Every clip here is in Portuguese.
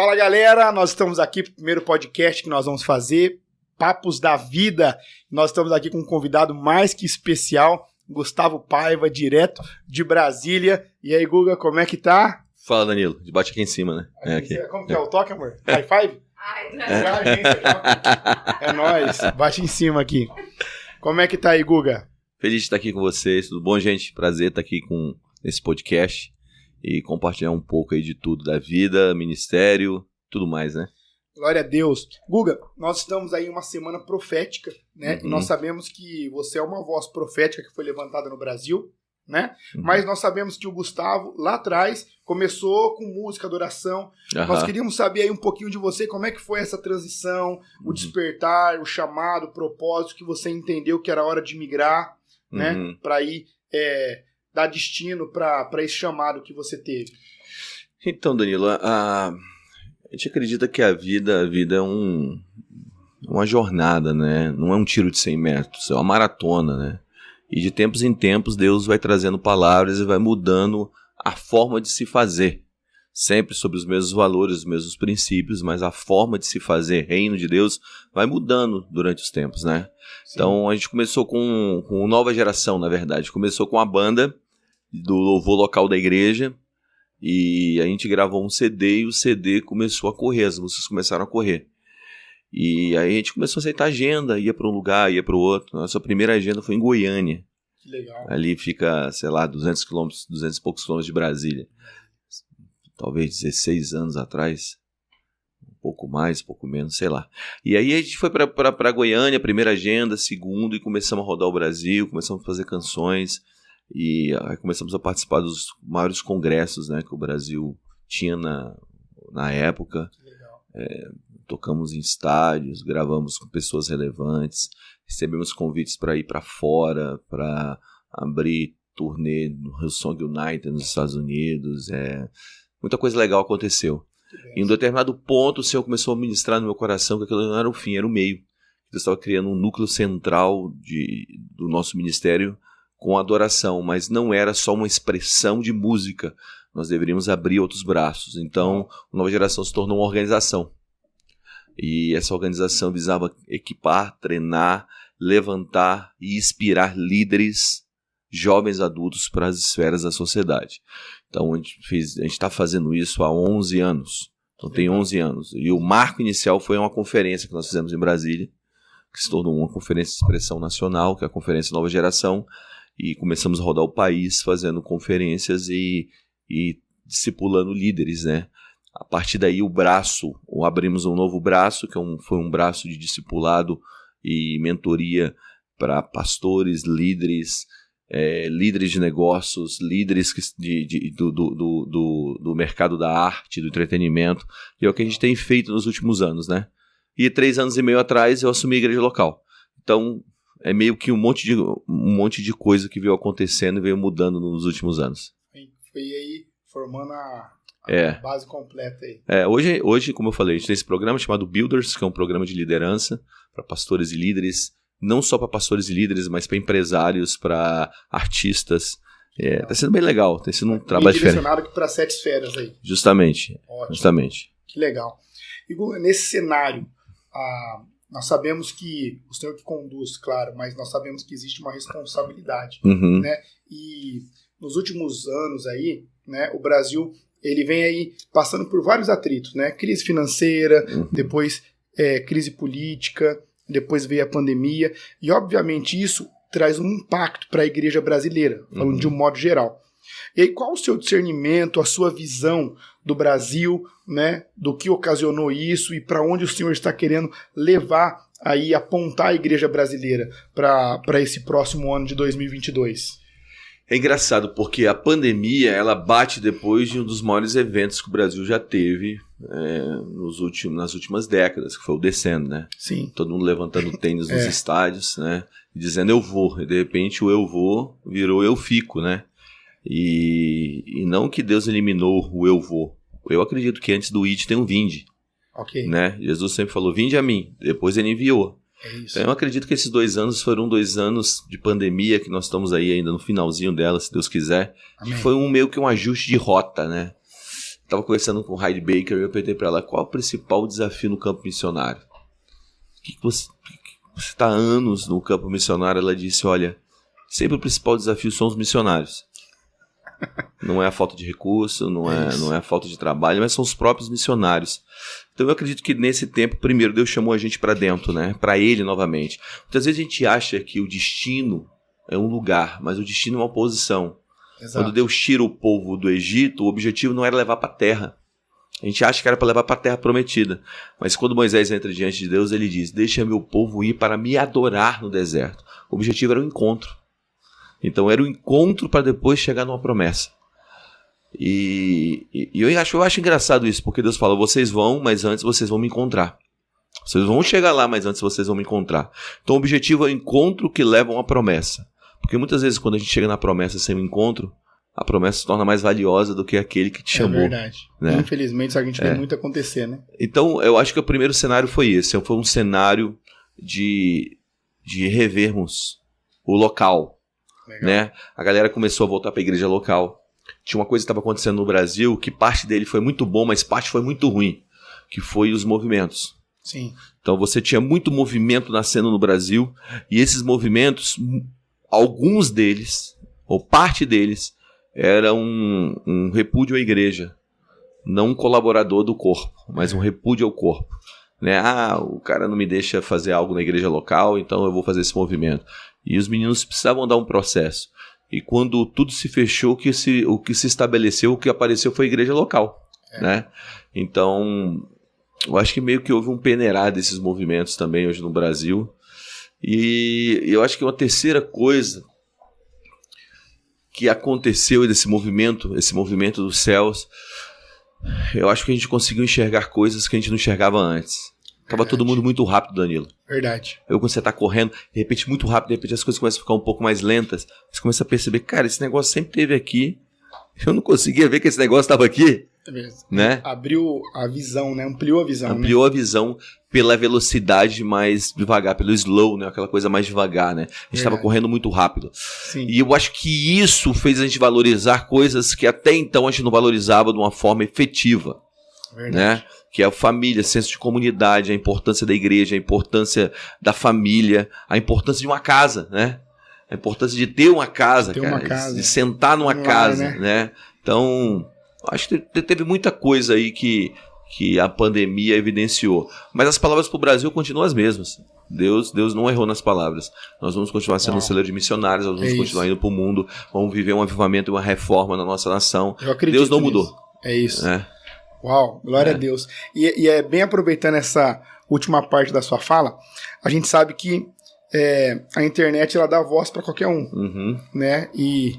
Fala galera, nós estamos aqui para o primeiro podcast que nós vamos fazer, Papos da Vida. Nós estamos aqui com um convidado mais que especial, Gustavo Paiva, direto de Brasília. E aí, Guga, como é que tá? Fala, Danilo, bate aqui em cima, né? Como que é o toque, amor? High five? É nóis, bate em cima aqui. Como é que tá aí, Guga? Feliz de estar aqui com vocês, tudo bom, gente? Prazer estar aqui nesse podcast e compartilhar um pouco aí de tudo, da vida, ministério, tudo mais, né? Glória a Deus. Guga, nós estamos aí em uma semana profética, né? E nós sabemos que você é uma voz profética que foi levantada no Brasil, né? Mas nós sabemos que o Gustavo, lá atrás, começou com música, adoração. Nós queríamos saber aí um pouquinho de você, como é que foi essa transição, o despertar, o chamado, o propósito que você entendeu que era hora de migrar, né? Para ir dar destino para esse chamado que você teve. Então, Danilo, a gente acredita que a vida é uma jornada, né? Não é um tiro de 100 metros, é uma maratona, né? E de tempos em tempos Deus vai trazendo palavras e vai mudando a forma de se fazer. Sempre sobre os mesmos valores, os mesmos princípios, mas a forma de se fazer, reino de Deus, vai mudando durante os tempos, né? Sim. Então a gente começou com nova geração, na verdade. Começou com a banda do louvor local da igreja e a gente gravou um CD e o CD começou a correr, as músicas começaram a correr. E aí a gente começou a aceitar agenda, ia para um lugar, ia para o outro. Nossa primeira agenda foi em Goiânia. Que legal. Ali fica, sei lá, 200 e poucos quilômetros de Brasília. Talvez 16 anos atrás. Um pouco mais, um pouco menos, sei lá. E aí a gente foi para Goiânia, primeira agenda, segundo, e começamos a rodar o Brasil, começamos a fazer canções. E aí começamos a participar dos maiores congressos, né, que o Brasil tinha na época. Que legal. Tocamos em estádios, gravamos com pessoas relevantes, recebemos convites para ir para fora, para abrir turnê no Hillsong United nos Estados Unidos. Muita coisa legal aconteceu. Em um determinado ponto, o Senhor começou a ministrar no meu coração que aquilo não era o fim, era o meio. Deus estava criando um núcleo central do nosso ministério com adoração, mas não era só uma expressão de música. Nós deveríamos abrir outros braços. Então, a Nova Geração se tornou uma organização. E essa organização visava equipar, treinar, levantar e inspirar líderes, jovens adultos para as esferas da sociedade. Então, a gente está fazendo isso há 11 anos. Então, tem 11 anos. E o marco inicial foi uma conferência que nós fizemos em Brasília, que se tornou uma conferência de expressão nacional, que é a Conferência Nova Geração. E começamos a rodar o país fazendo conferências e discipulando líderes, né? A partir daí abrimos um novo braço, que foi um braço de discipulado e mentoria para pastores, líderes, líderes de negócios, líderes do mercado da arte, do entretenimento, e é o que a gente tem feito nos últimos anos, né? E 3 anos e meio atrás eu assumi a igreja local. Então é meio que um monte de coisa que veio acontecendo e veio mudando nos últimos anos. Foi aí formando a base completa aí. Hoje, como eu falei, a gente tem esse programa chamado Builders, que é um programa de liderança para pastores e líderes, não só para pastores e líderes, mas para empresários, para artistas. Tá sendo bem legal, tá sendo um trabalho diferente. Direcionado aqui para 7 esferas aí. Justamente. Ótimo. Justamente. Que legal. E nesse cenário, nós sabemos que o Senhor que conduz, claro, mas nós sabemos que existe uma responsabilidade, né? E nos últimos anos aí, né, o Brasil ele vem aí passando por vários atritos, né? Crise financeira, depois crise política, depois veio a pandemia, e obviamente isso traz um impacto para a igreja brasileira, falando de um modo geral. E aí, qual o seu discernimento, a sua visão do Brasil, né, do que ocasionou isso e para onde o Senhor está querendo levar aí, apontar a igreja brasileira para esse próximo ano de 2022? É engraçado porque a pandemia ela bate depois de um dos maiores eventos que o Brasil já teve nas últimas décadas, que foi o Descendo, né? Sim. Todo mundo levantando tênis nos estádios, né? E dizendo eu vou. E de repente o eu vou virou eu fico, né? E não que Deus eliminou o eu vou. Eu acredito que antes do id tem um vinde. Ok. Né? Jesus sempre falou vinde a mim. Depois ele enviou. É isso. Então eu acredito que esses 2 anos foram 2 anos de pandemia, que nós estamos aí ainda no finalzinho dela, se Deus quiser. Amém. Que foi meio que um ajuste de rota, né? estava conversando com o Heidi Baker e eu perguntei para ela qual é o principal desafio no campo missionário. Você está há anos no campo missionário. Ela disse, olha, sempre o principal desafio são os missionários. Não é a falta de recurso, não é a falta de trabalho, mas são os próprios missionários. Então eu acredito que nesse tempo, primeiro, Deus chamou a gente para dentro, né? Para Ele novamente. Muitas vezes a gente acha que o destino é um lugar, mas o destino é uma posição. Exato. Quando Deus tira o povo do Egito, o objetivo não era levar para a terra. A gente acha que era para levar para a terra prometida. Mas quando Moisés entra diante de Deus, ele diz, deixa meu povo ir para me adorar no deserto. O objetivo era o encontro. Então era o encontro para depois chegar numa promessa. E eu acho engraçado isso, porque Deus fala, vocês vão, mas antes vocês vão me encontrar. Vocês vão chegar lá, mas antes vocês vão me encontrar. Então o objetivo é o encontro que leva a uma promessa. Porque muitas vezes quando a gente chega na promessa sem o encontro, a promessa se torna mais valiosa do que aquele que te chamou. É verdade. Né? Infelizmente isso a gente vê muito acontecer, né? Então eu acho que o primeiro cenário foi esse. Foi um cenário de revermos o local. Né? A galera começou a voltar para a igreja local. Tinha uma coisa que estava acontecendo no Brasil, que parte dele foi muito bom, mas parte foi muito ruim, que foi os movimentos. Sim. Então você tinha muito movimento nascendo no Brasil, e esses movimentos, alguns deles, ou parte deles, era um repúdio à igreja, não um colaborador do corpo, mas um repúdio ao corpo. Né? O cara não me deixa fazer algo na igreja local, então eu vou fazer esse movimento. E os meninos precisavam dar um processo. E quando tudo se fechou, o que se estabeleceu, o que apareceu foi a igreja local. Né? Então, eu acho que meio que houve um peneirar desses movimentos também hoje no Brasil. E eu acho que uma terceira coisa que aconteceu desse movimento, esse movimento dos céus, eu acho que a gente conseguiu enxergar coisas que a gente não enxergava antes. Tava todo mundo muito rápido, Danilo. Verdade. Quando você tá correndo, de repente muito rápido, de repente as coisas começam a ficar um pouco mais lentas. Você começa a perceber, cara, esse negócio sempre esteve aqui. Eu não conseguia ver que esse negócio estava aqui. Né? Abriu a visão, né? Ampliou a visão. Ampliou a visão pela velocidade mais devagar, pelo slow, né? Aquela coisa mais devagar, né? A gente estava correndo muito rápido. Sim. E eu acho que isso fez a gente valorizar coisas que até então a gente não valorizava de uma forma efetiva. Verdade. Né? Que é a família, senso de comunidade, a importância da igreja, a importância da família, a importância de uma casa, né? A importância de ter uma casa, de sentar numa casa, né? Então, acho que teve muita coisa aí que a pandemia evidenciou. Mas as palavras para o Brasil continuam as mesmas. Deus não errou nas palavras. Nós vamos continuar sendo um celeiro de missionários, nós vamos continuar indo para o mundo, vamos viver um avivamento e uma reforma na nossa nação. Deus não mudou. É isso. Uau, glória a Deus. E é bem aproveitando essa última parte da sua fala, a gente sabe que a internet ela dá voz para qualquer um, né? E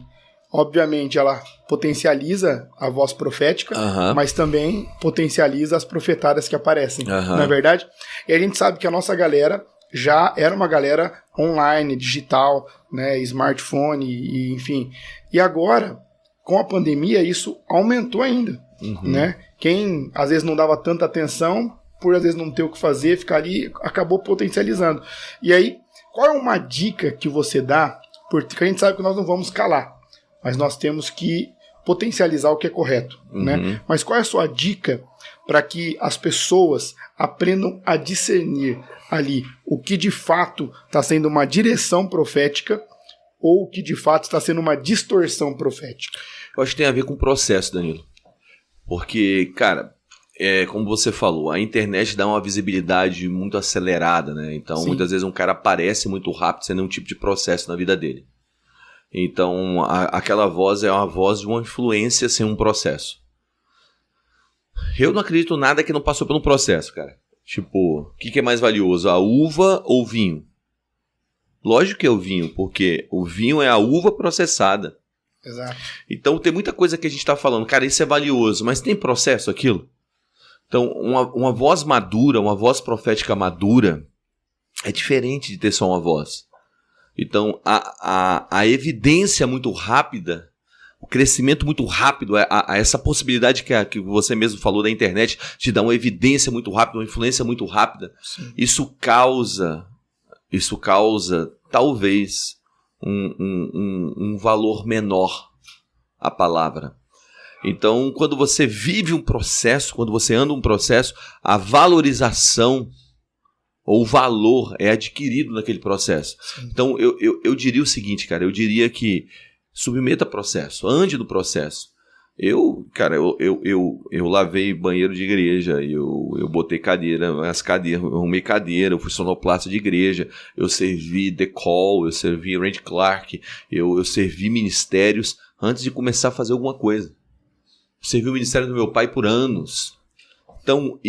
obviamente ela potencializa a voz profética, mas também potencializa as profetadas que aparecem, não é verdade? E a gente sabe que a nossa galera já era uma galera online, digital, né, smartphone, e enfim. E agora, com a pandemia, isso aumentou ainda, né? Quem às vezes não dava tanta atenção, por às vezes não ter o que fazer, ficar ali, acabou potencializando. E aí, qual é uma dica que você dá? Porque a gente sabe que nós não vamos calar, mas nós temos que potencializar o que é correto, né? Mas qual é a sua dica para que as pessoas aprendam a discernir ali o que de fato está sendo uma direção profética ou o que de fato está sendo uma distorção profética? Eu acho que tem a ver com o processo, Danilo. Porque, cara, como você falou, a internet dá uma visibilidade muito acelerada, né? Então, muitas vezes um cara aparece muito rápido sem nenhum tipo de processo na vida dele. Então, aquela voz é uma voz de uma influência sem um processo. Eu não acredito em nada que não passou por um processo, cara. Tipo, o que é mais valioso, a uva ou o vinho? Lógico que é o vinho, porque o vinho é a uva processada. Exato. Então tem muita coisa que a gente está falando, cara, isso é valioso, mas tem processo aquilo? Então uma voz madura, uma voz profética madura é diferente de ter só uma voz. Então a evidência muito rápida, o crescimento muito rápido, essa possibilidade que você mesmo falou da internet de dar uma evidência muito rápida, uma influência muito rápida, isso causa talvez um valor menor à palavra. Então, quando você vive um processo, quando você anda um processo, a valorização ou o valor é adquirido naquele processo. Sim. Então, eu diria o seguinte, cara, eu diria que submeta processo, ande no processo. Eu lavei banheiro de igreja, eu botei as cadeiras, eu arrumei cadeira, eu fui sonoplasta de igreja, eu servi The Call, eu servi Randy Clark, eu servi ministérios antes de começar a fazer alguma coisa. Servi o ministério do meu pai por anos. Então,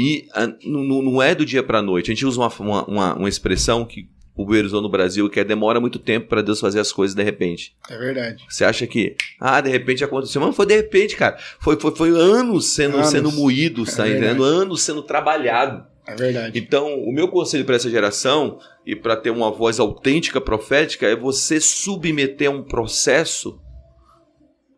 não é do dia para a noite. A gente usa uma expressão que o Bueiro usou no Brasil, que é demora muito tempo para Deus fazer as coisas de repente. É verdade. Você acha que, de repente aconteceu. Mas não foi de repente, cara. Foi anos sendo moído, tá entendendo? Anos sendo trabalhado. É verdade. Então, o meu conselho para essa geração, e para ter uma voz autêntica, profética, é você submeter um processo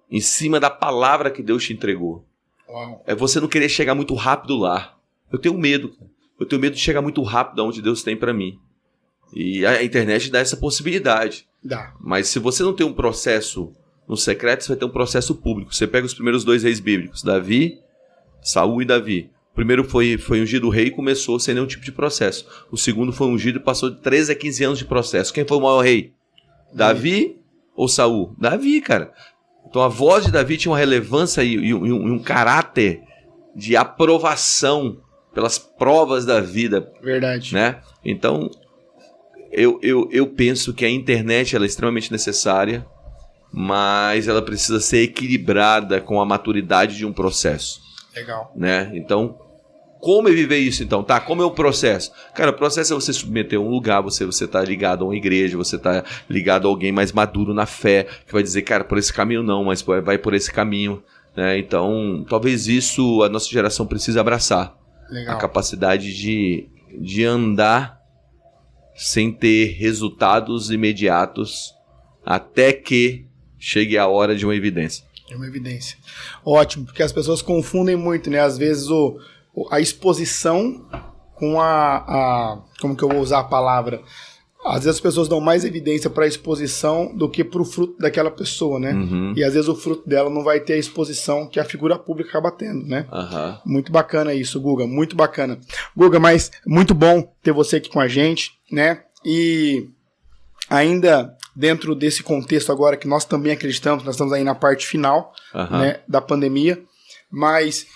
em cima da palavra que Deus te entregou. Uau. É você não querer chegar muito rápido lá. Eu tenho medo. Eu tenho medo de chegar muito rápido aonde Deus tem para mim. E a internet dá essa possibilidade. Dá. Mas se você não tem um processo no secreto, você vai ter um processo público. Você pega os primeiros 2 reis bíblicos, Saul e Davi. O primeiro foi ungido rei e começou sem nenhum tipo de processo. O segundo foi ungido e passou de 13 a 15 anos de processo. Quem foi o maior rei? Davi ou Saul? Davi, cara. Então a voz de Davi tinha uma relevância e um caráter de aprovação pelas provas da vida. Verdade. Né? Então, eu penso que a internet ela é extremamente necessária, mas ela precisa ser equilibrada com a maturidade de um processo. Legal. Né? Então, como é viver isso então? Tá? Como é o processo? Cara, o processo é você submeter a um lugar, você tá ligado a uma igreja, você tá ligado a alguém mais maduro na fé, que vai dizer, cara, por esse caminho não, mas vai por esse caminho. Né? Então, talvez isso a nossa geração precise abraçar. Legal. A capacidade de andar sem ter resultados imediatos até que chegue a hora de uma evidência. De uma evidência. Ótimo, porque as pessoas confundem muito, né? Às vezes a exposição com como que eu vou usar a palavra? Às vezes as pessoas dão mais evidência para a exposição do que para o fruto daquela pessoa, né? Uhum. E às vezes o fruto dela não vai ter a exposição que a figura pública acaba tendo, né? Uhum. Muito bacana isso, Guga, muito bacana. Guga, mas muito bom ter você aqui com a gente, né? E ainda dentro desse contexto agora que nós também acreditamos, nós estamos aí na parte final, né, da pandemia, mas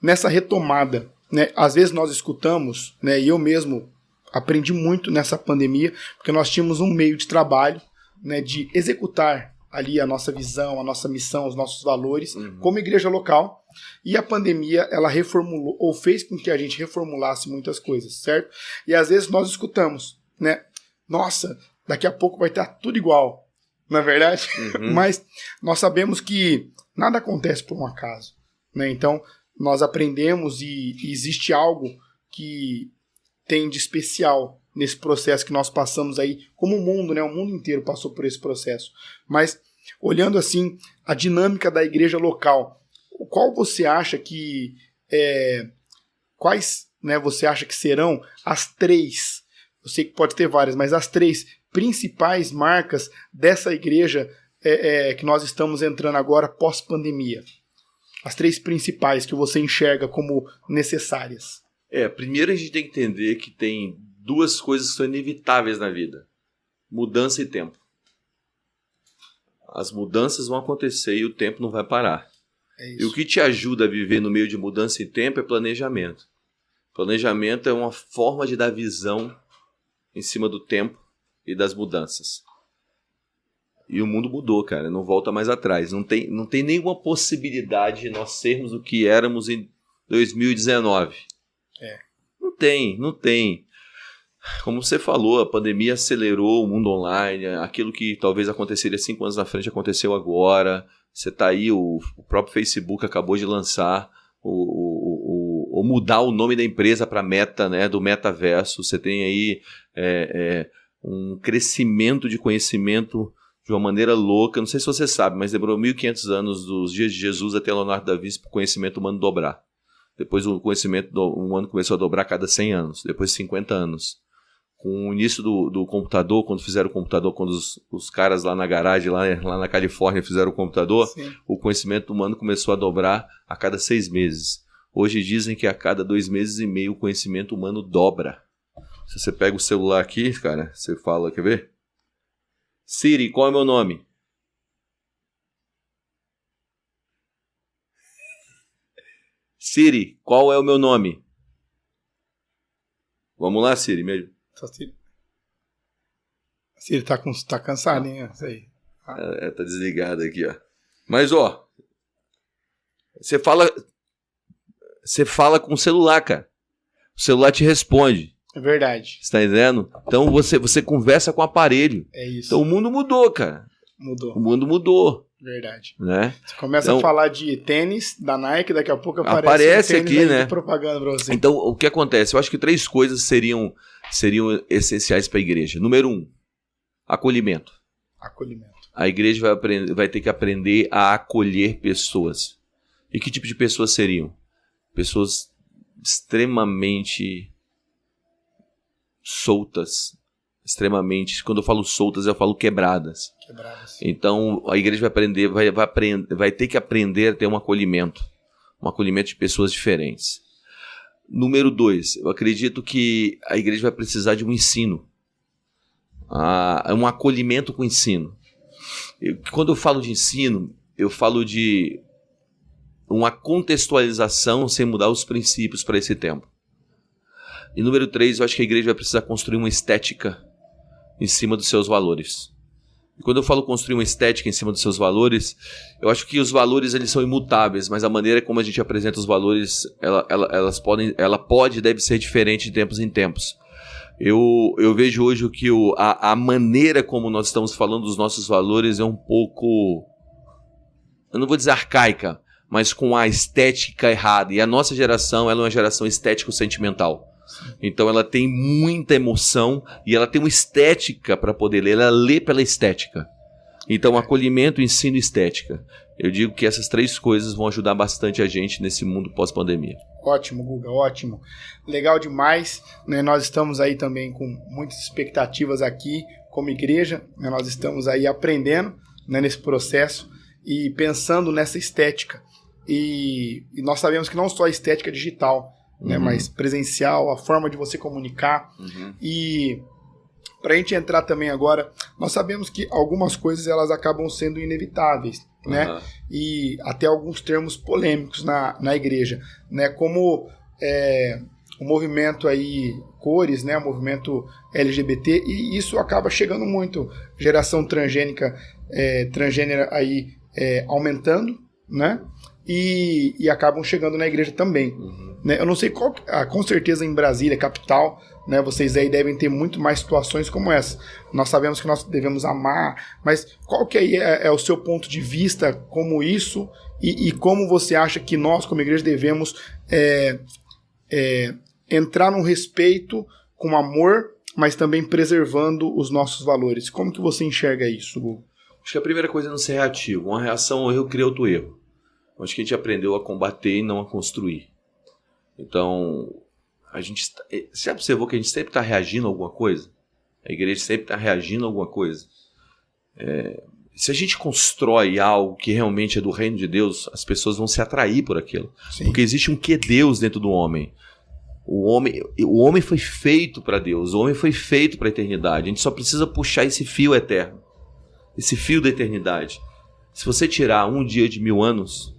nessa retomada, né, às vezes nós escutamos, né, e eu mesmo aprendi muito nessa pandemia, porque nós tínhamos um meio de trabalho, né, de executar ali a nossa visão, a nossa missão, os nossos valores, como igreja local, e a pandemia, ela reformulou, ou fez com que a gente reformulasse muitas coisas, certo? E às vezes nós escutamos, né, nossa, daqui a pouco vai estar tudo igual, não é verdade? Mas nós sabemos que nada acontece por um acaso, né? Então, nós aprendemos e existe algo que tem de especial nesse processo que nós passamos aí, como o mundo, né? O mundo inteiro passou por esse processo. Mas, olhando assim, a dinâmica da igreja local, qual você acha que... quais, né, você acha que serão as 3, eu sei que pode ter várias, mas as 3 principais marcas dessa igreja que nós estamos entrando agora pós-pandemia? As 3 principais que você enxerga como necessárias. Primeiro a gente tem que entender que tem 2 coisas que são inevitáveis na vida: mudança e tempo. As mudanças vão acontecer e o tempo não vai parar. E o que te ajuda a viver no meio de mudança e tempo é planejamento. Planejamento é uma forma de dar visão em cima do tempo e das mudanças. E o mundo mudou, cara, não volta mais atrás. Não tem nenhuma possibilidade de nós sermos o que éramos em 2019. Não tem. Como você falou, a pandemia acelerou o mundo online. Aquilo que talvez aconteceria 5 anos na frente aconteceu agora. Você tá aí, o próprio Facebook acabou de lançar ou mudar o nome da empresa para Meta, né, do metaverso. Você tem aí um crescimento de conhecimento de uma maneira louca. Não sei se você sabe, mas demorou 1.500 anos dos dias de Jesus até Leonardo da Vinci para o conhecimento humano dobrar. Depois o conhecimento humano começou a dobrar a cada 100 anos, depois 50 anos. Com o início do computador, quando fizeram o computador, quando os caras lá na garagem, lá na Califórnia, fizeram o computador, sim, o conhecimento humano começou a dobrar a cada 6 meses. Hoje dizem que a cada 2 meses e meio o conhecimento humano dobra. Se você pega o celular aqui, cara, você fala, quer ver? Siri, qual é o meu nome? Siri, qual é o meu nome? Vamos lá, Siri, mesmo. Siri tá cansadinha, isso aí. Tá desligado aqui, ó. Mas, ó, você fala com o celular, cara. O celular te responde. É verdade. Você tá entendendo? Então você conversa com o aparelho. É isso. Então o mundo mudou, cara. Mudou. O mundo mudou. Verdade. Né? Você começa a falar de tênis da Nike, daqui a pouco aparece um tênis aqui, né? Propaganda pra você. Então, o que acontece? Eu acho que 3 coisas seriam essenciais para a igreja. Número 1, acolhimento. A igreja vai ter que aprender a acolher pessoas. E que tipo de pessoas seriam? Pessoas extremamente soltas. Quando eu falo soltas, eu falo quebradas. Então, a igreja vai ter que aprender a ter um acolhimento de pessoas diferentes. Número 2, eu acredito que a igreja vai precisar de um ensino, um acolhimento com ensino. Quando eu falo de ensino, eu falo de uma contextualização sem mudar os princípios para esse tempo. E número 3, eu acho que a igreja vai precisar construir uma estética em cima dos seus valores. E quando eu falo construir uma estética em cima dos seus valores, eu acho que os valores eles são imutáveis, mas a maneira como a gente apresenta os valores, ela pode e deve ser diferente de tempos em tempos. Eu vejo hoje que a maneira como nós estamos falando dos nossos valores é um pouco, eu não vou dizer arcaica, mas com a estética errada. E a nossa geração ela é uma geração estético-sentimental. Então ela tem muita emoção e ela tem uma estética para poder ler, ela lê pela estética. Então acolhimento, ensino e estética. Eu digo que essas 3 coisas vão ajudar bastante a gente nesse mundo pós-pandemia. Ótimo, Guga, ótimo. Legal demais, né? Nós estamos aí também com muitas expectativas aqui como igreja, né? Nós estamos aí aprendendo, né, nesse processo e pensando nessa estética. E nós sabemos que não só a estética digital, né, mas presencial, a forma de você comunicar. E para a gente entrar também agora, nós sabemos que algumas coisas elas acabam sendo inevitáveis, né? E até alguns termos polêmicos na igreja, né? Como o movimento aí cores, né? O movimento LGBT, e isso acaba chegando muito, geração transgênera aí aumentando, né? E acabam chegando na igreja também. Né? Eu não sei qual, com certeza em Brasília, capital, né, vocês aí devem ter muito mais situações como essa. Nós sabemos que nós devemos amar, mas qual que aí é o seu ponto de vista como isso e como você acha que nós como igreja devemos entrar num respeito com amor, mas também preservando os nossos valores? Como que você enxerga isso, Hugo? Acho que a primeira coisa é não ser reativo. Uma reação ao erro cria outro erro. Acho que a gente aprendeu a combater e não a construir. Então, você já observou que a gente sempre está reagindo a alguma coisa? A igreja sempre está reagindo a alguma coisa. Se a gente constrói algo que realmente é do reino de Deus, as pessoas vão se atrair por aquilo. Sim. Porque existe um que Deus dentro do homem. O homem foi feito para Deus, o homem foi feito para a eternidade. A gente só precisa puxar esse fio eterno, esse fio da eternidade. Se você tirar um dia de 1000 anos,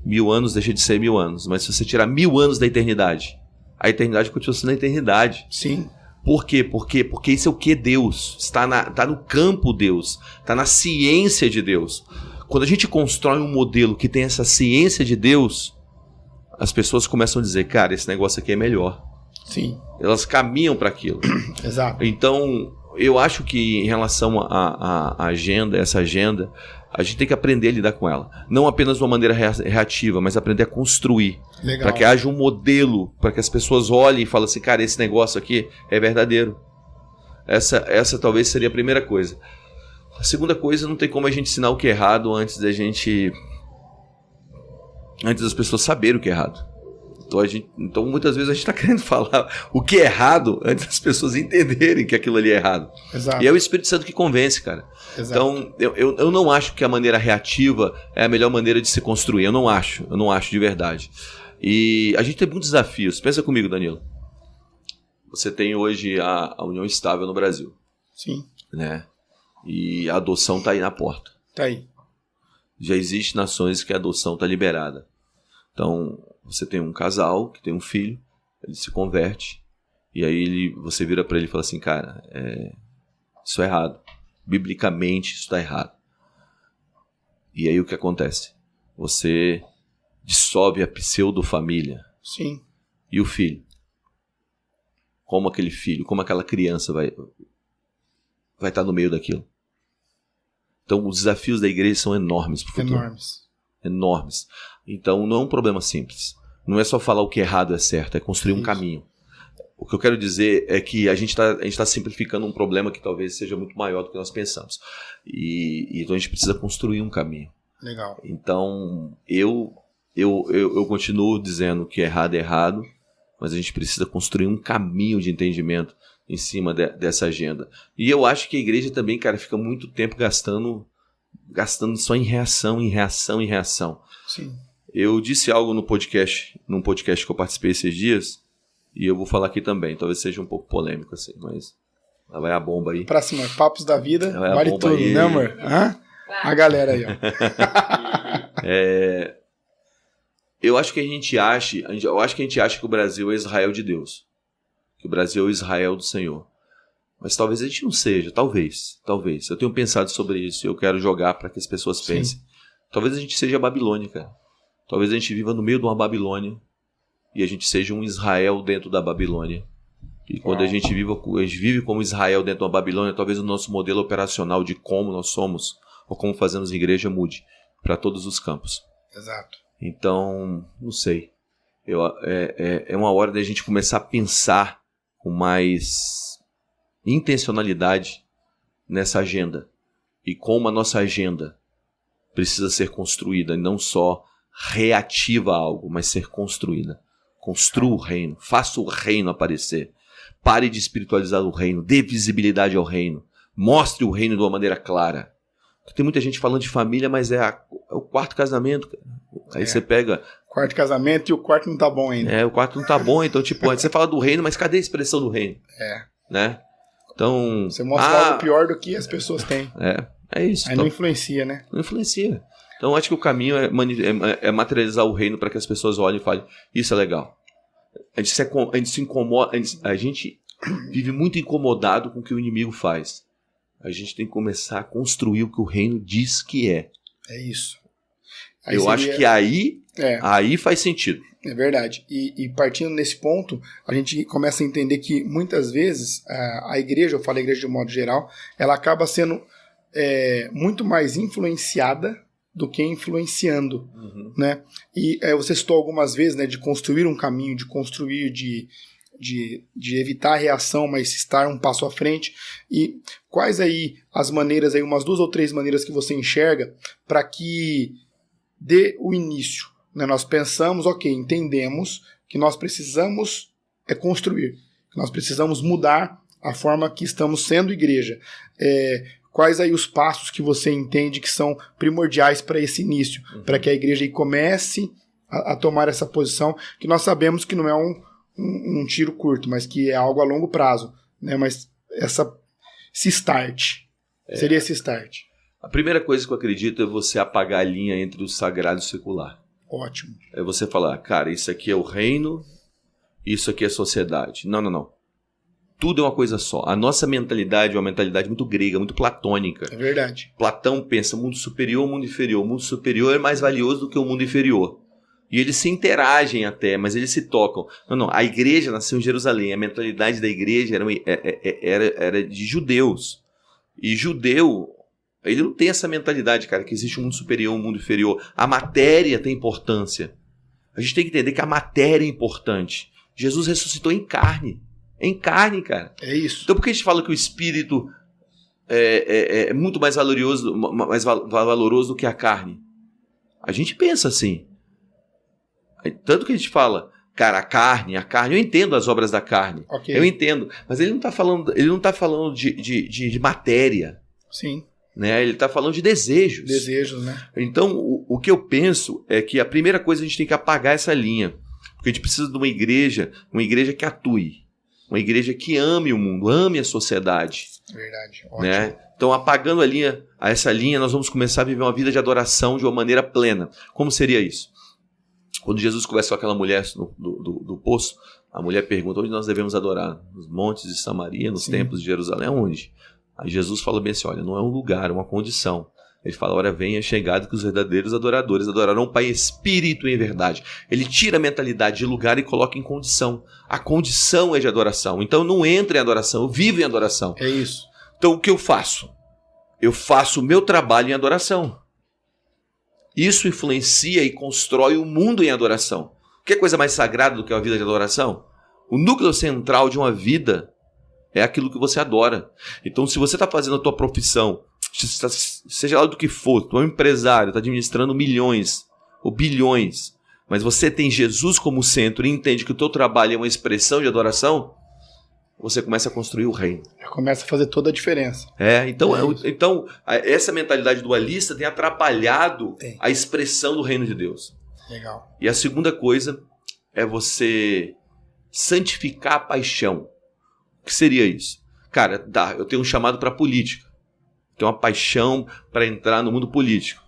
1000 anos deixa de ser 1000 anos. Mas se você tirar 1000 anos da eternidade, a eternidade continua sendo a eternidade. Sim. Por quê? Porque isso é o que Deus. Está no campo Deus. Está na ciência de Deus. Quando a gente constrói um modelo que tem essa ciência de Deus, as pessoas começam a dizer, cara, esse negócio aqui é melhor. Sim. Elas caminham para aquilo. Exato. Então, eu acho que em relação à agenda, essa agenda, a gente tem que aprender a lidar com ela. Não apenas de uma maneira reativa, mas aprender a construir. Para que haja um modelo, para que as pessoas olhem e falem assim, cara, esse negócio aqui é verdadeiro. Essa talvez seria a primeira coisa. A segunda coisa, não tem como a gente ensinar o que é errado antes das pessoas saberem o que é errado. Então, muitas vezes a gente está querendo falar o que é errado antes das pessoas entenderem que aquilo ali é errado. Exato. E é o Espírito Santo que convence, cara. Exato. Então, eu não acho que a maneira reativa é a melhor maneira de se construir. Eu não acho de verdade. E a gente tem muitos desafios. Pensa comigo, Danilo. Você tem hoje a união estável no Brasil. Sim. Né? E a adoção está aí na porta. Está aí. Já existem nações que a adoção está liberada. Então, você tem um casal que tem um filho, ele se converte, e aí você vira para ele e fala assim, cara, isso é errado. Biblicamente, isso está errado. E aí o que acontece? Você dissolve a pseudo-família. Sim. E o filho? Como aquele filho, como aquela criança vai estar no meio daquilo? Então, os desafios da igreja são enormes para o futuro. Enormes. Então, não é um problema simples. Não é só falar o que é errado é certo, é construir um caminho. O que eu quero dizer é que a gente tá simplificando um problema que talvez seja muito maior do que nós pensamos. Então, a gente precisa construir um caminho. Legal. Então, eu continuo dizendo que errado é errado, mas a gente precisa construir um caminho de entendimento em cima dessa agenda. E eu acho que a igreja também, cara, fica muito tempo gastando só em reação. Sim. Eu disse algo num podcast que eu participei esses dias, e eu vou falar aqui também, talvez seja um pouco polêmico assim, mas lá vai a bomba aí. Pra cima, papos da vida, vale tudo, aí. Né, amor? A galera aí, ó. Eu acho que a gente acha que o Brasil é Israel de Deus. Que o Brasil é o Israel do Senhor. Mas talvez a gente não seja, talvez. Eu tenho pensado sobre isso e eu quero jogar para que as pessoas pensem. Sim. Talvez a gente seja a Babilônia, cara. Talvez a gente viva no meio de uma Babilônia e a gente seja um Israel dentro da Babilônia. E quando a gente vive como Israel dentro da Babilônia, talvez o nosso modelo operacional de como nós somos ou como fazemos igreja mude para todos os campos. Exato. Então, não sei. É uma hora da gente começar a pensar com mais intencionalidade nessa agenda. E como a nossa agenda precisa ser construída, e não só reativa a algo, mas ser construída. Construa o reino, faça o reino aparecer. Pare de espiritualizar o reino, dê visibilidade ao reino. Mostre o reino de uma maneira clara. Tem muita gente falando de família, mas é o quarto casamento, cara. Aí você pega... Quarto casamento e o quarto não tá bom ainda. O quarto não tá bom, então você fala do reino, mas cadê a expressão do reino? Né? Então... Você mostra algo pior do que as pessoas têm. É isso. Aí então, não influencia, né? Não influencia. Então acho que o caminho é materializar o reino para que as pessoas olhem e falem, isso é legal. A gente se incomoda, a gente vive muito incomodado com o que o inimigo faz. A gente tem que começar a construir o que o reino diz que é. É isso. Acho que aí faz sentido. É verdade. E partindo nesse ponto, a gente começa a entender que muitas vezes a igreja, eu falo a igreja de um modo geral, ela acaba sendo muito mais influenciada do que influenciando. Uhum. Né? E você citou algumas vezes, né, de construir um caminho, de construir, de evitar a reação, mas estar um passo à frente. E quais aí as maneiras, aí, umas 2 ou 3 maneiras que você enxerga para que dê o início? Né? Nós pensamos, entendemos que nós precisamos construir, que nós precisamos mudar a forma que estamos sendo igreja. Quais aí os passos que você entende que são primordiais para esse início, para que a igreja aí comece a tomar essa posição, que nós sabemos que não é um tiro curto, mas que é algo a longo prazo, né? Mas esse start, seria esse start. A primeira coisa que eu acredito é você apagar a linha entre o sagrado e o secular. Ótimo. É você falar, cara, isso aqui é o reino, isso aqui é a sociedade. Não. Tudo é uma coisa só. A nossa mentalidade é uma mentalidade muito grega, muito platônica. É verdade. Platão pensa mundo superior, mundo inferior. O mundo superior é mais valioso do que o mundo inferior. E eles se interagem até, mas eles se tocam. Não. A igreja nasceu em Jerusalém. A mentalidade da igreja era de judeus. E judeu, ele não tem essa mentalidade, cara, que existe um mundo superior, um mundo inferior. A matéria tem importância. A gente tem que entender que a matéria é importante. Jesus ressuscitou em carne. Em carne, cara. É isso. Então por que a gente fala que o espírito é muito mais valoroso do que a carne? A gente pensa assim. Tanto que a gente fala, Cara, a carne, eu entendo as obras da carne. Okay. Eu entendo. Mas ele não está falando de matéria. Sim. Né? Ele está falando de desejos. Desejos, né? Então, o que eu penso é que a primeira coisa a gente tem que apagar essa linha. Porque a gente precisa de uma igreja que atue. Uma igreja que ame o mundo, ame a sociedade. Verdade, ótimo. Né? Então, apagando essa linha, nós vamos começar a viver uma vida de adoração de uma maneira plena. Como seria isso? Quando Jesus conversa com aquela mulher do poço, a mulher pergunta: onde nós devemos adorar? Nos montes de Samaria, nos templos de Jerusalém? Onde? Aí Jesus fala bem assim: olha, não é um lugar, é uma condição. Ele fala: ora, venha chegado que os verdadeiros adoradores adorarão o Pai em espírito e em verdade. Ele tira a mentalidade de lugar e coloca em condição. A condição é de adoração. Então, eu não entro em adoração, eu vivo em adoração. É isso. Então, o que eu faço? Eu faço o meu trabalho em adoração. Isso influencia e constrói o mundo em adoração. Que coisa mais sagrada do que uma vida de adoração? O núcleo central de uma vida é aquilo que você adora. Então, se você está fazendo a tua profissão, seja lá do que for, tu é um empresário, está administrando milhões ou bilhões, mas você tem Jesus como centro e entende que o teu trabalho é uma expressão de adoração, você começa a construir o reino. Começa a fazer toda a diferença. Então essa mentalidade dualista tem atrapalhado a expressão do reino de Deus. Legal. E a segunda coisa é você santificar a paixão. O que seria isso? Cara, eu tenho um chamado para política. Tenho uma paixão para entrar no mundo político.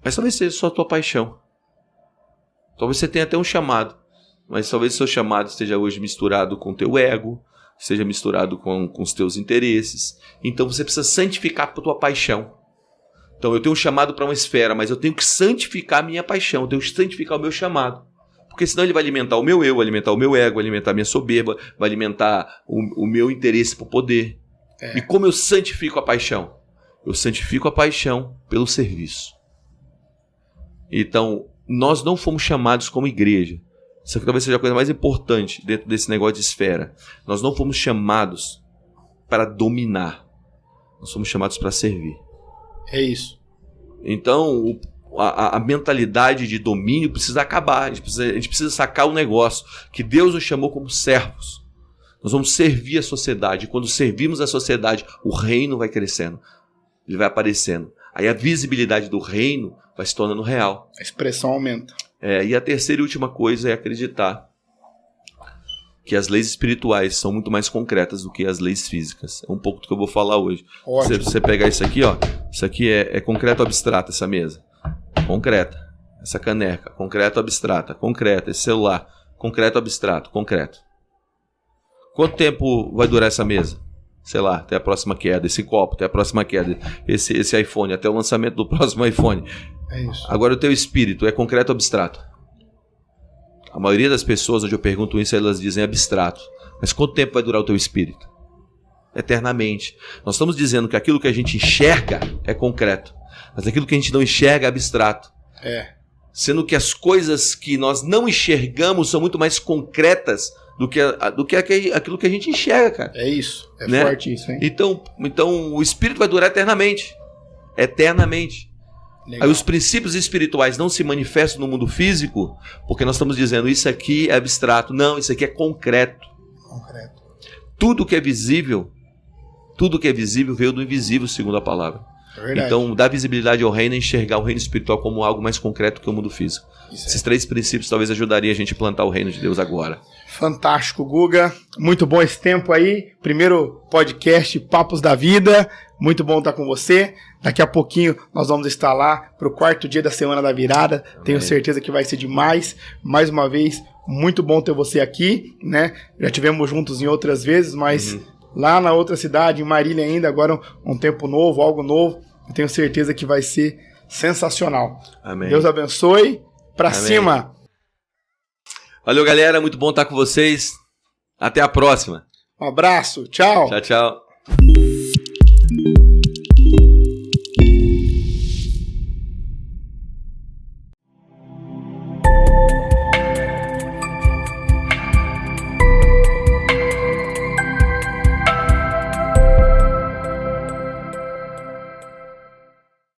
Mas talvez seja só a tua paixão. Talvez você tenha até um chamado. Mas talvez o seu chamado esteja hoje misturado com o teu ego, esteja misturado com os teus interesses. Então você precisa santificar a tua paixão. Então eu tenho um chamado para uma esfera, mas eu tenho que santificar a minha paixão, eu tenho que santificar o meu chamado. Porque senão ele vai alimentar o meu eu, vai alimentar o meu ego, vai alimentar a minha soberba, vai alimentar o meu interesse por poder. E como eu santifico a paixão? Eu santifico a paixão pelo serviço. Então, nós não fomos chamados como igreja. Isso aqui talvez seja a coisa mais importante dentro desse negócio de esfera. Nós não fomos chamados para dominar. Nós fomos chamados para servir. É isso. Então, a mentalidade de domínio precisa acabar. A gente precisa sacar o negócio. Que Deus nos chamou como servos. Nós vamos servir a sociedade. E quando servimos a sociedade, o reino vai crescendo. Ele vai aparecendo. Aí a visibilidade do reino vai se tornando real. A expressão aumenta. E a terceira e última coisa é acreditar que as leis espirituais são muito mais concretas do que as leis físicas. É um pouco do que eu vou falar hoje. Você pegar isso aqui, ó. Isso aqui é concreto abstrato, essa mesa. Concreta. Essa caneca. Concreto abstrata. Concreta. Esse celular. Concreto abstrato. Concreto. Quanto tempo vai durar essa mesa? Sei lá, até a próxima queda. Esse copo, até a próxima queda. Esse iPhone, até o lançamento do próximo iPhone. É isso. Agora o teu espírito é concreto ou abstrato? A maioria das pessoas, onde eu pergunto isso, elas dizem abstrato. Mas quanto tempo vai durar o teu espírito? Eternamente. Nós estamos dizendo que aquilo que a gente enxerga é concreto. Mas aquilo que a gente não enxerga é abstrato. Sendo que as coisas que nós não enxergamos são muito mais concretas do que aquilo que a gente enxerga, cara. É isso. É né? forte isso, hein? Então o espírito vai durar eternamente. Eternamente. Legal. Aí os princípios espirituais não se manifestam no mundo físico, porque nós estamos dizendo isso aqui é abstrato. Não, isso aqui é concreto. Concreto. Tudo que é visível veio do invisível, segundo a palavra. É verdade. Então, dar visibilidade ao reino é enxergar o reino espiritual como algo mais concreto que o mundo físico. Esses 3 princípios talvez ajudariam a gente a plantar o reino de Deus agora. Fantástico, Guga. Muito bom esse tempo aí. Primeiro podcast Papos da Vida. Muito bom estar com você. Daqui a pouquinho nós vamos estar lá para o 4º dia da Semana da Virada. Amém. Tenho certeza que vai ser demais. Mais uma vez, muito bom ter você aqui, né? Já tivemos juntos em outras vezes, mas lá na outra cidade, em Marília ainda, agora um tempo novo, algo novo. Eu tenho certeza que vai ser sensacional. Amém. Deus abençoe. Pra cima. Valeu, galera. Muito bom estar com vocês. Até a próxima. Um abraço. Tchau. Tchau, tchau.